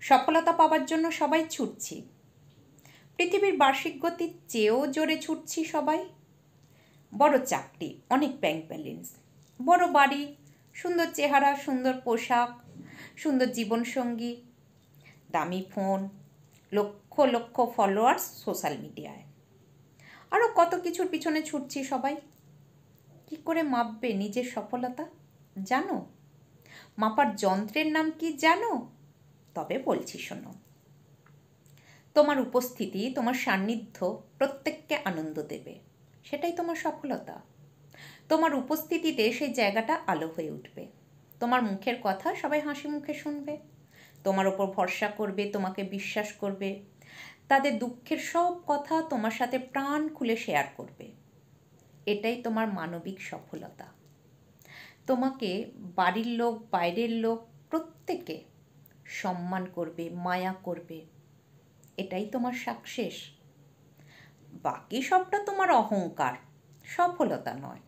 সফলতা পাওয়ার জন্য সবাই ছুটছি, পৃথিবীর বার্ষিক গতির চেয়েও জোরে ছুটছি সবাই। বড় চাকরি, অনেক ব্যাংক ব্যালেন্স, বড় বাড়ি, সুন্দর চেহারা, সুন্দর পোশাক, সুন্দর জীবনসঙ্গী, দামি phone, lakh lakh followers social মিডিয়ায়, আরও কত কিছুর পিছনে ছুটছি সবাই। কি করে মাপবে নিজের সফলতা জানো? মাপার যন্ত্রের নাম কি জানো? তবে বলছি শোনো। তোমার উপস্থিতি, তোমার সান্নিধ্য প্রত্যেককে আনন্দ দেবে, সেটাই তোমার সফলতা। তোমার উপস্থিতিতে সেই জায়গাটা আলো হয়ে উঠবে। তোমার মুখের কথা সবাই হাসি মুখে শুনবে, তোমার ওপর ভরসা করবে, তোমাকে বিশ্বাস করবে, তাদের দুঃখের সব কথা তোমার সাথে প্রাণ খুলে শেয়ার করবে। এটাই তোমার মানবিক সফলতা। তোমাকে বাড়ির লোক, বাইরের লোক প্রত্যেকে সম্মান করবে, মায়া করবে, এটাই তোমার সাকসেস। বাকি সবটা তোমার অহংকার, সফলতা নয়।